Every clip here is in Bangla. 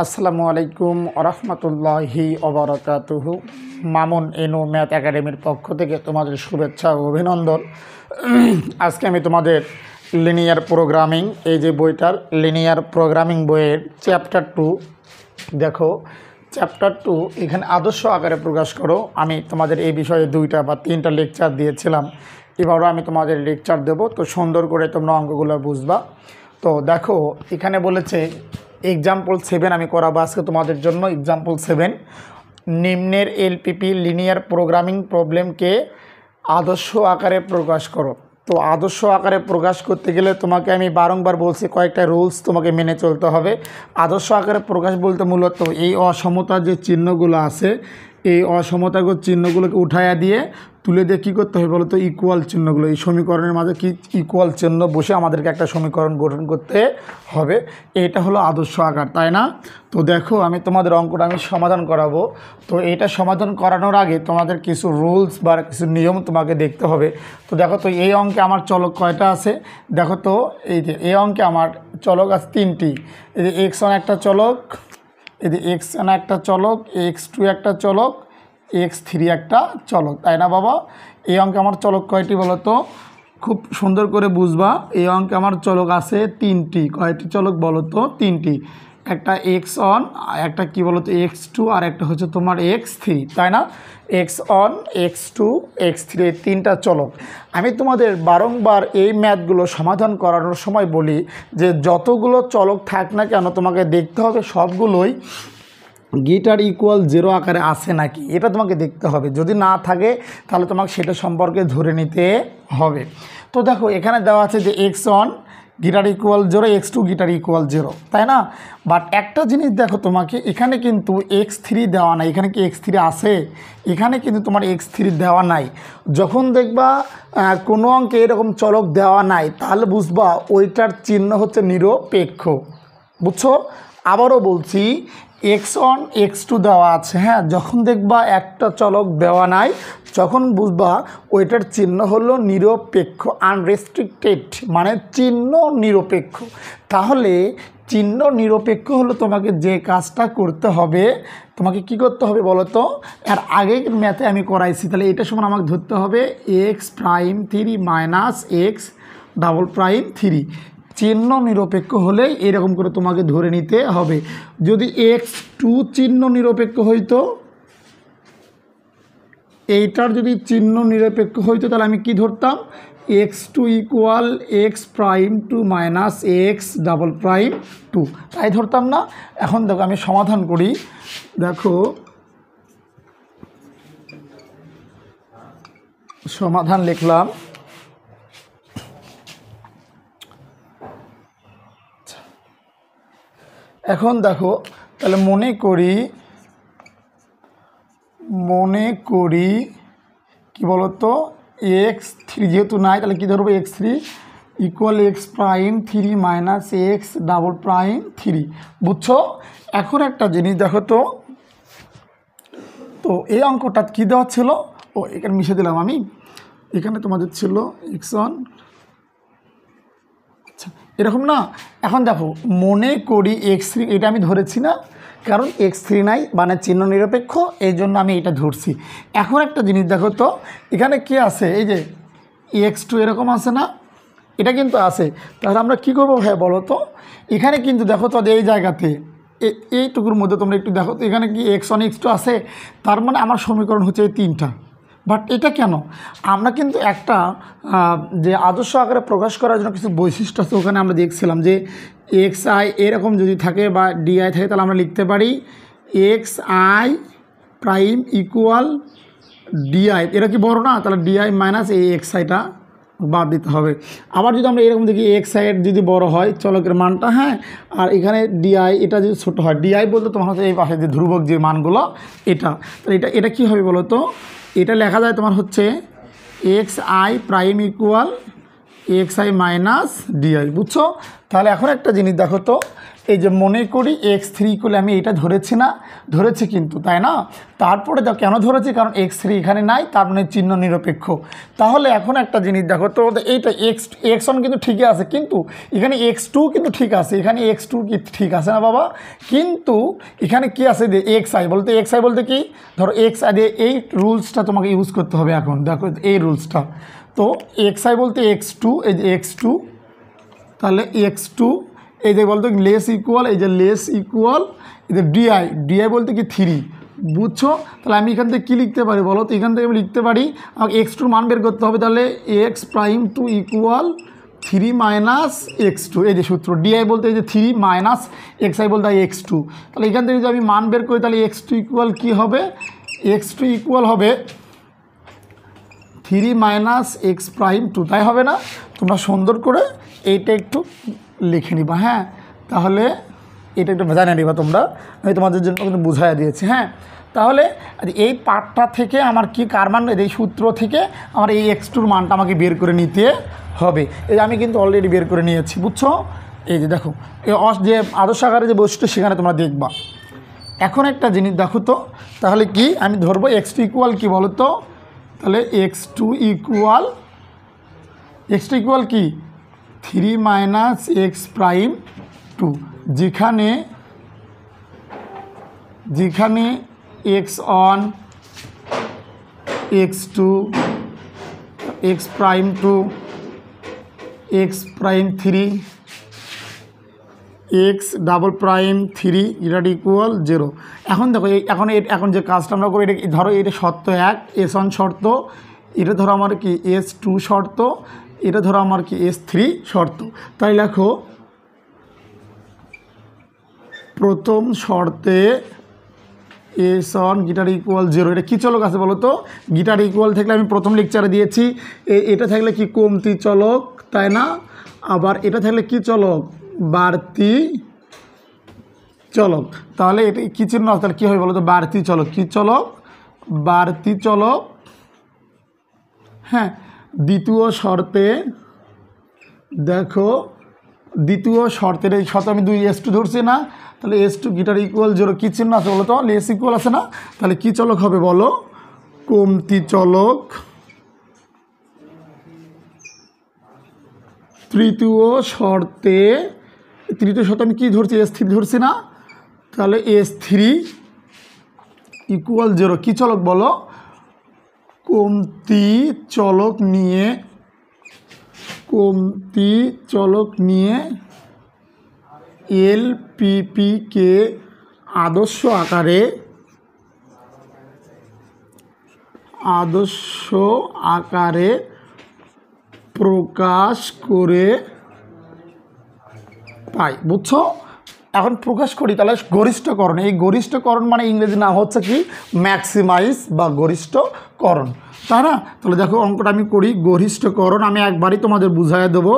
আসসালামু আলাইকুম ওরহমতুল্লাহি ওবারাকাতুহু। মামুন এনু ম্যাথ একাডেমির পক্ষ থেকে তোমাদের শুভেচ্ছা ও অভিনন্দন। আজকে আমি তোমাদের লিনিয়ার প্রোগ্রামিং, এই যে বইটার লিনিয়ার প্রোগ্রামিং বইয়ের চ্যাপ্টার 2 দেখো, চ্যাপ্টার 2 এখানে আদর্শ আকারে প্রকাশ করো। আমি তোমাদের এই বিষয়ে 2টা বা 3টা লেকচার দিয়েছিলাম, এবারও আমি তোমাদের লেকচার দেব, তো সুন্দর করে তোমরা অঙ্কগুলো বুঝবা। তো দেখো এখানে বলেছে এক্সাম্পল 7 আমি করাবো আজকে তোমাদের জন্য। এক্সাম্পল 7, নিম্নের এলপিপি লিনিয়ার প্রোগ্রামিং প্রবলেমকে আদর্শ আকারে প্রকাশ করো। তো আদর্শ আকারে প্রকাশ করতে গেলে তোমাকে আমি বারংবার বলছি কয়েকটা রুলস তোমাকে মেনে চলতে হবে। আদর্শ আকারে প্রকাশ বলতে মূলত এই অসমতার যে চিহ্নগুলো আছে, এই অসমতার চিহ্নগুলোকে উঠাইয়া দিয়ে তুলে দিয়ে কী করতে হবে বলো তো, ইকুয়াল চিহ্নগুলো, এই সমীকরণের মাঝে কি ইকুয়াল চিহ্ন বসে আমাদেরকে একটা সমীকরণ গঠন করতে হবে। এটা হলো আদর্শ আকার, তাই না? তো দেখো আমি তোমাদের অঙ্কটা আমি সমাধান করাবো। তো এটা সমাধান করানোর আগে তোমাদের কিছু রুলস বা কিছু নিয়ম তোমাকে দেখতে হবে। তো দেখো তো এই অঙ্কে আমার চলক কয়টা আছে, দেখো তো এই যে এই অঙ্কে আমার চলক আছে 3টি। এই যে x1 একটা চলক, এই যে x1 একটা চলক, x2 একটা চলক, x3 একটা চলক, তাই না বাবা? এই অঙ্কে আমার চলক কয়টি বলো তো, খুব সুন্দর করে বুঝবা। এই অঙ্কে আমার চলক আছে 3টি। কয়টি চলক বলো তো? 3টি। একটা x1, একটা কি বলো তো x2, আর একটা হচ্ছে তোমার x3, তাই না? x1, x2, x3 এই 3টা চলক। আমি তোমাদের বারংবার এই ম্যাথগুলো সমাধান করানোর সময় বলি যে যতগুলো চলক থাক না কেন তোমাকে দেখতে হবে সবগুলোই গিটার ইকুয়াল 0 আকারে আছে নাকি, এটা তোমাকে দেখতে হবে। যদি না থাকে তাহলে তোমাকে সেটা সম্পর্কে ধরে নিতে হবে। তো দেখো এখানে দেওয়া আছে যে x1 guitar equal 0, x2 guitar equal 0, তাই না? বাট একটা জিনিস দেখো, তোমাকে এখানে কিন্তু x3 দেওয়া নাই। এখানে কি x3 আছে? এখানে কিন্তু তোমার x3 দেওয়া নাই। যখন দেখবা কোনো অঙ্কে এরকম চলক দেওয়া নাই, তাহলে বুঝবা ওইটার চিহ্ন হচ্ছে নিরপেক্ষ। বুঝছো? আবারও বলছি, x1 x2 দেওয়া আছে, হ্যাঁ, যখন দেখবা একটা চলক দেওয়া নাই, যখন বুঝবা ওইটার চিহ্ন হলো নিরপেক্ষ, আনরেস্ট্রিক্টেড, মানে চিহ্ন নিরপেক্ষ। তাহলে চিহ্ন নিরপেক্ষ হলো তোমাকে যে কাজটা করতে হবে, তোমাকে কি করতে হবে বলো তো? আর আগের ম্যাথে আমি করাইছি, তাহলে এটা সমান আমাকে ধরতে হবে x'3 মাইনাস x'3। চিহ্ন নিরপেক্ষ হলে এরকম করে তোমাকে ধরে নিতে হবে। যদি x2 চিহ্ন নিরপেক্ষ হইতো, এইটার যদি চিহ্ন নিরপেক্ষ হইতো, তাহলে আমি কি ধরতাম? x2 equal x'2 minus x'2, তাই ধরতাম না? এখন দেখো আমি সমাধান করি। দেখো সমাধান লিখলাম। এখন দেখো তাহলে মনে করি কি বলতো, x3 যেহেতু নাই, তাহলে কি ধরবো? x3 equal x'3 minus x'3। বুঝছো? এখন একটা জিনিস দেখো তো, এই অঙ্কটা কি দেওয়া ছিল? ও এখানে মিশে দিলাম আমি। এখানে তোমাদের ছিল x1, আচ্ছা এরকম না। এখন দেখো মনে করি x3, এটা আমি ধরেছি না, কারণ x3 নাই, মানে চিহ্ন নিরপেক্ষ, এই জন্য আমি এটা ধরছি। এখন একটা জিনিস দেখো তো, এখানে কি আছে? এই যে x2 এরকম আছে না, এটা কিন্তু আছে। তাহলে আমরা কী করবো ভাই বলো তো? এখানে কিন্তু দেখো তো এই জায়গাতে এইটুকুর মধ্যে তোমরা একটু দেখো তো, এখানে কি x1 x2 আছে, তার মানে আমার সমীকরণ হচ্ছে এই 3টা। বাট এটা কেন? আমরা কিন্তু একটা যে আদর্শ আকারে প্রকাশ করার জন্য কিছু বৈশিষ্ট্য আছে, ওখানে আমরা দেখছিলাম যে xi এরকম যদি থাকে বা di থাকে, তাহলে আমরা লিখতে পারি xi' ইকুয়াল di। এটা কি বড় না? তাহলে di মাইনাস এই xiটা বাদ দিতে হবে। আবার যদি আমরা এরকম দেখি xi এর যদি বড় হয় চলকের মানটা, হ্যাঁ, আর এখানে di এটা যদি ছোটো হয়, di বলতে তোমার হচ্ছে এই পাশে যে ধ্রুবক যে মানগুলো, এটা, তাহলে এটা কী হবে বলো তো? এটা লেখা যায় তোমার হচ্ছে xi' equal xi minus di। বুঝছো? তাহলে এখন একটা জিনিস দেখো তো, এই যে মনে করি x3 ইকুয়াল আমি এটা ধরেছি না, ধরেছি কিন্তু, তাই না? তারপরে দেখো কেন ধরেছি, কারণ x3 এখানে নাই, তার মানে চিহ্ন নিরপেক্ষ। তাহলে এখন একটা জিনিস দেখো তো, এইটা x1 কিন্তু ঠিকই আছে, কিন্তু এখানে x2 কিন্তু ঠিক আছে, এখানে x2 কি ঠিক আছে না বাবা? কিন্তু এখানে কি আছে যে xi বলতে কি, ধরো xi দিয়ে এই রুলসটা তোমাকে ইউজ করতে হবে এখন। দেখো এই রুলসটা, তো xi বলতে x2, এই যে x2, তাহলে x2 এই যে বলতো লেস ইকুয়াল, এই যে লেস ইকুয়াল, এই যে ডিআই বলতে কি 3, বুঝছো? তাহলে আমি এখান থেকে কী লিখতে পারি বলো তো? এখান থেকে আমি লিখতে পারি, আমাকে x2 মান বের করতে হবে, তাহলে x'2 ইকুয়াল 3 মাইনাস x2, এই যে সূত্র, ডিআই বলতে এই যে 3 মাইনাস xi বলতে x2। তাহলে এখান থেকে যদি আমি মান বের করি, তাহলে x2 ইকুয়াল কী হবে? x2 ইকুয়াল হবে 3 মাইনাস x'2, তাই হবে না? তোমরা সুন্দর করে এইটা একটু লিখে নিবা, হ্যাঁ? তাহলে এটা একটু জানিয়ে নিবা তোমরা, আমি তোমাদের জন্য কিন্তু বুঝাইয়া দিয়েছি, হ্যাঁ? তাহলে এই পার্টটা থেকে আমার কি কার মান, এই সূত্র থেকে আমার এই x2 মানটা আমাকে বের করে নিতে হবে। এই আমি কিন্তু অলরেডি বের করে নিয়েছি, বুঝছো? এই যে দেখো, এই যে আদর্শ আকারে যে বৈশিষ্ট্য সেখানে তোমরা দেখবা। এখন একটা জিনিস দেখো তো, তাহলে কি আমি ধরবো x2 ইকুয়াল কী বলো তো? তাহলে x2 ইকুয়াল কি 3 মাইনাস x'2, যেখানে x1 x2 x'2 x'3 x'3 এটা ইকুয়াল 0। এখন দেখো এখন যে কাজটা আমরা করি, এটা ধরো এটা শর্ত 1 S1 শর্ত, এটা ধরো আমার কি S2 শর্ত, এটা ধরো আমার কি S3 শর্ত। তাই লেখো প্রথম শর্তে S1 গিটার ইকুয়াল 0, এটা কী চলক আছে বলো তো? গিটার ইকুয়াল থাকলে আমি প্রথম লেকচারে দিয়েছি, এটা থাকলে কি কমতি চলক, তাই না? আবার এটা থাকলে কি চলক? বাড়তি চলক। তাহলে এটা কী চিহ্ন আছে, তাহলে কী হবে বলো তো? বাড়তি চলক। কী চলক? বাড়তি চলক, হ্যাঁ। দ্বিতীয় শর্তে দেখো, দ্বিতীয় শর্তের এই শর্তে আমি 2 S2 ধরছি না, তাহলে S2 গিটার ইকুয়াল 0, কী চিহ্ন আছে বলো তো? লেস ইকুয়াল আছে না? তাহলে কী চলক হবে বলো? কমতি চলক। তৃতীয় শর্তে আমি কী ধরছি? S3 ধরছি না? তাহলে S3 ইকুয়াল 0, কী চলক বলো? কমতি চলক নিয়ে LPPকে আদর্শ আকারে প্রকাশ করে পাই, বুঝছো? এখন প্রকাশ করি, তাহলে গরিষ্ঠকরণ। এই গরিষ্ঠকরণ মানে ইংরেজি নাম হচ্ছে কি? ম্যাক্সিমাইজ বা গরিষ্ঠকরণ, তাই না? তাহলে দেখো অঙ্কটা আমি করি, গরিষ্ঠকরণ আমি একবারই তোমাদের বুঝাই দেবো,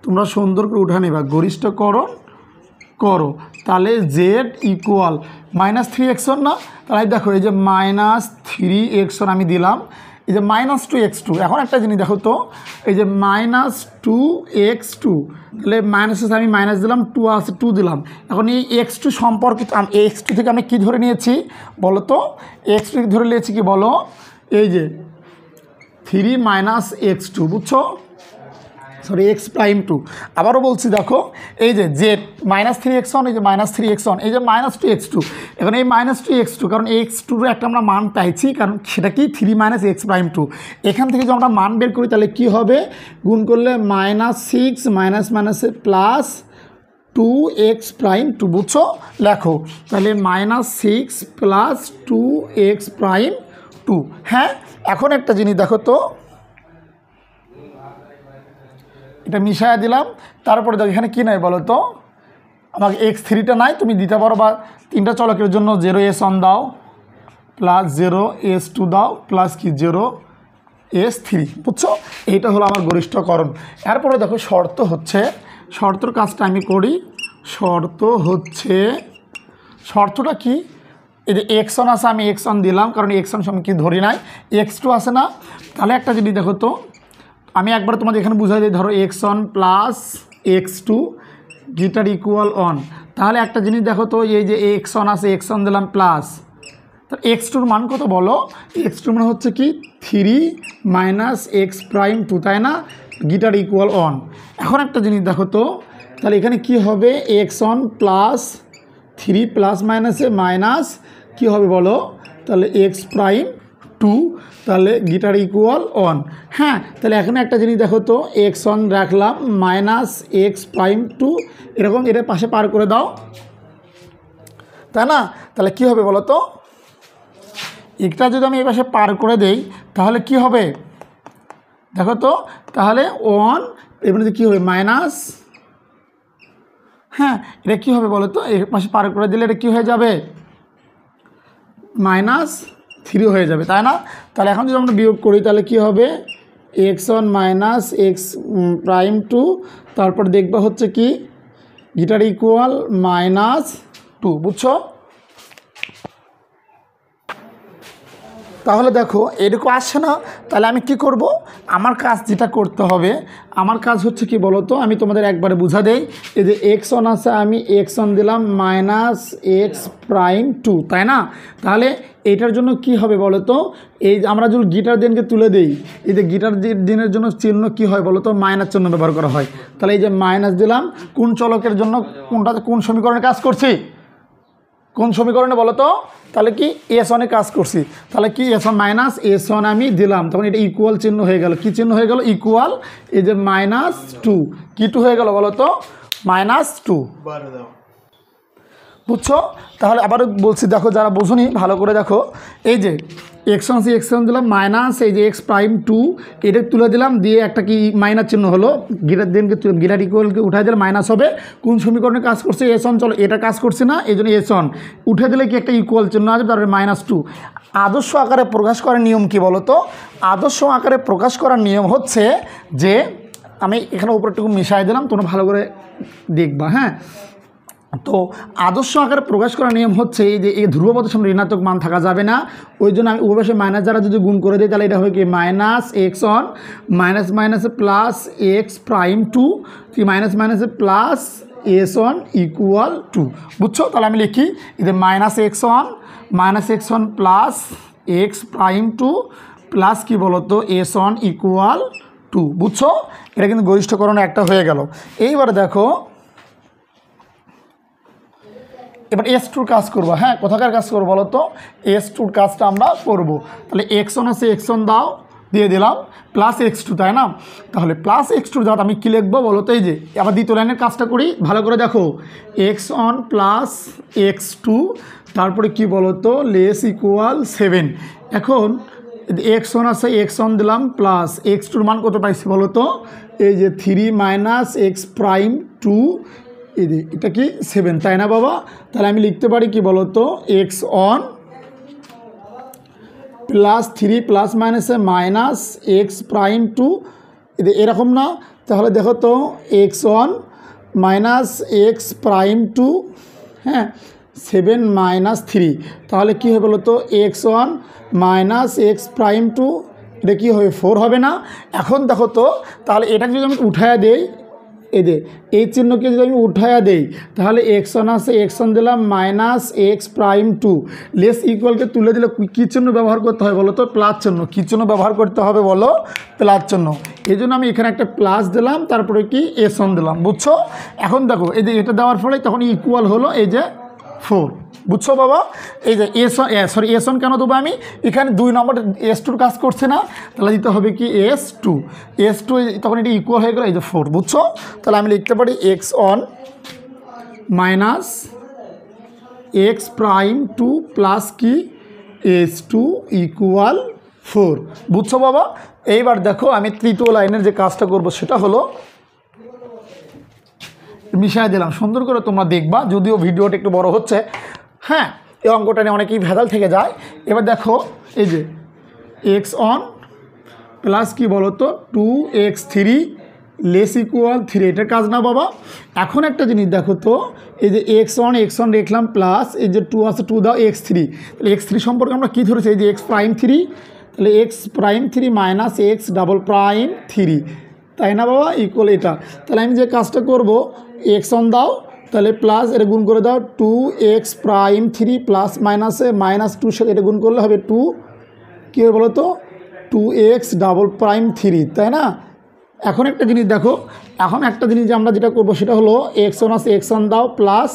তোমরা সুন্দর করে উঠে নেবা। গরিষ্ঠকরণ করো, তাহলে z ইকুয়াল -3x1 না? তাহলে দেখো এই যে -3x1 আমি দিলাম, এই যে -2x2। এখন একটা জিনিস দেখো তো, এই যে -2x2, তাহলে মাইনাস আমি মাইনাস দিলাম, 2 আছে 2 দিলাম। এখন এই x2 সম্পর্কে x2 থেকে আমি কী ধরে নিয়েছি বলো তো? x2 ধরে নিয়েছি কি বলো? এই যে 3 মাইনাস x2, বুঝছো? Sorry x'2। আবারও বলছি দেখো, এই যে -3x1, এই যে -3x1, এই যে -2x2। এখন এই -2x2, কারণ x2 একটা আমরা মান পাইছি, কারণ সেটা কি 3 মাইনাস x'2। এখান থেকে যদি আমরা মান বের করি, তাহলে কি হবে? গুণ করলে -6 মাইনাস মাইনাসে প্লাস 2x'2, বুঝছো? লেখো তাহলে -6 প্লাস 2x'2। হ্যাঁ, এখন একটা জিনিস দেখো তো, এটা মিশায়া দিলাম, তারপরে দেখো এখানে কী নাই বলো তো? আমাকে x3টা নাই, তুমি দিতে পারো, বা 3টা চলকের জন্য 0s1 দাও, প্লাস 0s2 দাও, প্লাস কি 0s3, বুঝছো? এইটা হলো আমার গরিষ্ঠকরণ। এরপরে দেখো শর্ত হচ্ছে, শর্তর কাজটা আমি করি। শর্তটা কি? এই যে x1 আছে, আমি x1 দিলাম, কারণ x1 সঙ্গে কি ধরি নাই, x2 আছে না? তাহলে একটা জিনিস দেখো তো, আমি একবার তোমাদের এখানে বুঝাই দিই। ধরো x1 plus x2 guitar equal 1, তাহলে একটা জিনিস দেখো তো, এই যে এক্স অন আছে, এক্স অন দিলাম প্লাস, তো এক্স টুর মান কত বলো? এক্স টুর মান হচ্ছে কি 3 মাইনাস এক্স প্রাইম 2, তাই না? Guitar equal on. এখন একটা জিনিস দেখো তো, তাহলে এখানে কি হবে? এক্স অন প্লাস 3 প্লাস মাইনাসে মাইনাস কী হবে বলো? তাহলে এক্স প্রাইম 2, তাহলে গিটার ইকুয়াল অন। হ্যাঁ, তাহলে এখানে একটা জিনিস দেখো তো, এক্স অন রাখলাম মাইনাস এক্স প্রাইম 2, এরকম এর পাশে পার করে দাও, তাই না? তাহলে কি হবে বলো তো? একটা যদি আমি এই পাশে পার করে দেই তাহলে কি হবে দেখো তো? তাহলে অন এবার কী হবে? মাইনাস, হ্যাঁ এটা কী হবে বলো তো? এর পাশে পার করে দিলে এটা কী হয়ে যাবে? -3 হয়ে যাবে, তাই না? তাহলে এখন যদি আমরা বিয়োগ করি তাহলে কি হবে? X on minus x prime 2, তারপর দেখবা হচ্ছে কি গিটার ইকুয়াল -2, বুঝছো? তাহলে দেখো এরকম আসছে না? তাহলে আমি কি করব? আমার কাজ যেটা করতে হবে, আমার কাজ হচ্ছে কি বলো তো? আমি তোমাদের একবারে বুঝা দেই। এই যে এক্স অন আছে, আমি এক্স অন দিলাম মাইনাস এক্স প্রাইম 2, তাই না? তাহলে এটার জন্য কি হবে বলো তো? এই আমরা যদি গিটার দিনকে তুলে দেই, এই যে গিটার দিনের জন্য চিহ্ন কি হয় বলো তো? মাইনাস চিহ্ন ব্যবহার করা হয়। তাহলে এই যে মাইনাস দিলাম, কোন চলকের জন্য? কোন সমীকরণে কাজ করছি? কোন সমীকরণে বলো তো? তাহলে কি এস ওয়ানে কাজ করছি। তাহলে কি S one minus S one আমি দিলাম, তখন এটা ইকুয়াল চিহ্ন হয়ে গেল। কি চিহ্ন হয়ে গেল? ইকুয়াল। এই যে -2, কি 2 হয়ে গেল বলো তো? -2, বুঝছো? তাহলে আবার বলছি, দেখো যারা বোঝনি ভালো করে দেখো। এই যে এক্স ওয়ান দিলাম মাইনাস, এই যে এক্স প্রাইম 2 এটা তুলে দিলাম, দিয়ে একটা কি মাইনাস চিহ্ন হলো, গিটার ইকুয়ালকে উঠাই দিলে মাইনাস হবে। কোন সমীকরণে কাজ করছে? S one. চলো এটা কাজ করছে না, এই জন্য এস ওয়ান উঠে দিলে কি একটা ইকুয়াল চিহ্ন আসবে, তারপরে -2। আদর্শ আকারে প্রকাশ করার নিয়ম কি বলো তো? আদর্শ আকারে প্রকাশ করার নিয়ম হচ্ছে যে, আমি এখানে উপরটুকু মিশাই দিলাম, তোমরা ভালো করে দেখবা। হ্যাঁ, তো আদর্শ আকারে প্রকাশ করার নিয়ম হচ্ছে এই যে এই ধ্রুবপদের সামনে ঋণাত্মক মান থাকা যাবে না। ওই জন্য আমি উভয় মাইনাস দ্বারা যদি গুণ করে দিই তাহলে এটা হবে কি মাইনাস এক্স অন মাইনাস মাইনাসে প্লাস এক্স প্রাইম 2, মাইনাস মাইনাসে প্লাস এস অন ইকুয়াল 2, বুঝছো? তাহলে আমি লিখি এই যে -x1 plus x prime 2 plus কি বলতো এস অন ইকুয়াল 2, বুঝছো? এটা কিন্তু গরিষ্ঠকরণ একটা হয়ে গেল। এইবারে দেখো এবার S2 কাজ করবো। হ্যাঁ, কোথাকার কাজ করবো বলো তো? S2 কাজটা আমরা করব। তাহলে x1 আছে, x1 দাও, দিয়ে দিলাম, প্লাস x2, তাই না? তাহলে প্লাস x2 দাও, আমি কী লিখবো বলো তো? এই যে আবার দ্বিতীয় লাইনের কাজটা করি, ভালো করে দেখো। x1 প্লাস x2, তারপরে কি বলো তো? Less equal 7। এখন x1 আছে, x1 দিলাম প্লাস x2-র মান কত পাইছি বলো তো? এই যে 3 মাইনাস এক্স প্রাইম 2, এটা কি 7, তাই না বাবা? তাহলে আমি লিখতে পারি কি বলো তো? এক্স অন প্লাস 3 প্লাস মাইনাসে মাইনাস এক্স প্রাইম 2, এরকম না? তাহলে দেখো তো x on minus x prime 2, হ্যাঁ 7 মাইনাস 3, তাহলে কী হবে বলো তো? X on minus x prime 2, এটা কী হবে? 4 হবে না? এখন দেখো তো, তাহলে এটাকে যদি আমি উঠায়া দেই, এই চিহ্নকে যদি আমি উঠায়া দেই তাহলে x1 আছে, x1 দিলাম মাইনাস এক্স প্রাইম 2, লেস ইকুয়ালকে তুলে দিলে কী চিহ্ন ব্যবহার করতে হবে বলো তো? প্লাস চিহ্ন। কী চিহ্ন ব্যবহার করতে হবে বলো? প্লাস চিহ্ন। এই জন্য আমি এখানে একটা প্লাস দিলাম, তারপরে কি s1 দিলাম, বুঝছো? এখন দেখো এই যে এটা দেওয়ার ফলে তখন ইকুয়াল হলো এই যে 4, বুঝছো বাবা? এই যে S1 কেন দেবো আমি? এখানে 2 নম্বর S2-র কাজ করছে না, তাহলে দিতে হবে কি S2 তখন এটা ইকুয়াল হয়ে গেল এই যে 4, বুঝছো? তাহলে আমি লিখতে পারি x1 minus x prime 2 plus কি S2 ইকুয়াল 4, বুঝছো বাবা? এইবার দেখো আমি তৃতীয় লাইনের যে কাজটা করব সেটা হলো মিশাই দিলাম, সুন্দর করে তোমরা দেখবা, যদিও ভিডিওটা একটু বড় হচ্ছে। হ্যাঁ, এই অঙ্কটা নিয়ে অনেকেই ভেজাল থেকে যায়। এবার দেখো এই যে এক্স অন প্লাস কি বলো তো? 2x3 লেস ইকুয়াল 3, এটার কাজ না বাবা? এখন একটা জিনিস দেখো তো, এই যে x1 লিখলাম প্লাস এই যে 2 আছে, 2 দাও x3, তাহলে x3 সম্পর্কে আমরা কী ধরেছি? এই যে এক্স প্রাইম 3, তাহলে x prime 3 minus x double prime 3, তাই না বাবা? ইকুয়াল এটা। তাহলে আমি যে কাজটা করব, x1 দাও তাহলে প্লাস এটা গুণ করে দাও 2x'3 প্লাস মাইনাসে -2 সাথে এটা গুণ করলে হবে 2 কী হবে বলো তো 2x'3 তাই না। এখন একটা জিনিস দেখো, এখন একটা জিনিস যে আমরা যেটা করবো সেটা হলো x1 আছে x1 দাও প্লাস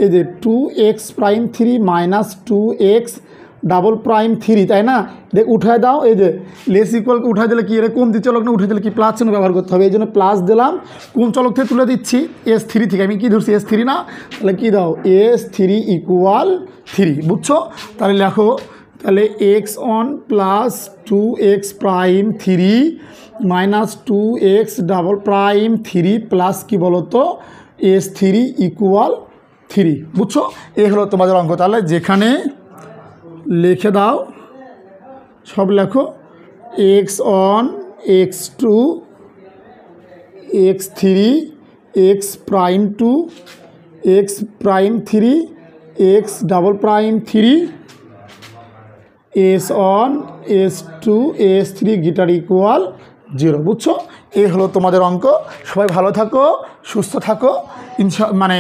এই যে 2x'3 মাইনাস 2x'3 তাই না, দেখ উঠায় দাও, এই যে লেস ইকুয়ালকে উঠায় দিলে কি এরকম দ্বিতীয় চলক না উঠে দিলে কি প্লাস চিহ্ন ব্যবহার করতে হবে, এই জন্য প্লাস দিলাম। কোন চলক থেকে তুলে দিচ্ছি S3 থেকে, আমি কি ধরছি S3 না, তাহলে কি দাও S3 = 3, বুঝছো। তাহলে লেখো তাহলে x1 plus 2x'3 minus 2x'3 plus কি বলো তো S3 = 3, বুঝছো। এই হলো তোমাদের অঙ্ক। তাহলে যেখানে লিখে দাও সব লেখো x1 x2 x3 x'2 x'3 x'3 S1 S2 S3 guitar = 0, বুঝছো। এই হলো তোমাদের অঙ্ক। সবাই ভালো থাকো, সুস্থ থাকো। মানে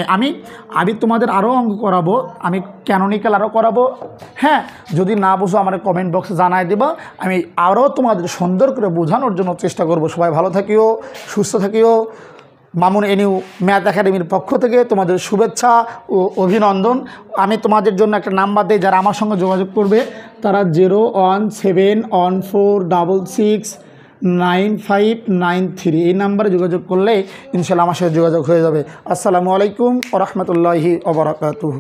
আমি তোমাদের আরও অঙ্ক করাবো, আমি ক্যানোনিক্যাল আরও করাবো। হ্যাঁ, যদি না বুঝো আমার কমেন্ট বক্সে জানাই দেবা, আমি আরও তোমাদের সুন্দর করে বোঝানোর জন্য চেষ্টা করব। সবাই ভালো থাকিও, সুস্থ থাকিও। মামুন এনইউ ম্যাথ একাডেমির পক্ষ থেকে তোমাদের শুভেচ্ছা ও অভিনন্দন। আমি তোমাদের জন্য একটা নাম্বার দিই, যারা আমার সঙ্গে যোগাযোগ করবে তারা 01714669593 এই নাম্বারে যোগাযোগ করলে ইনশাআল্লাহ আমার সাথে যোগাযোগ হয়ে যাবে। আসসালামু আলাইকুম ওয়া রাহমাতুল্লাহি ওয়া বারাকাতুহু।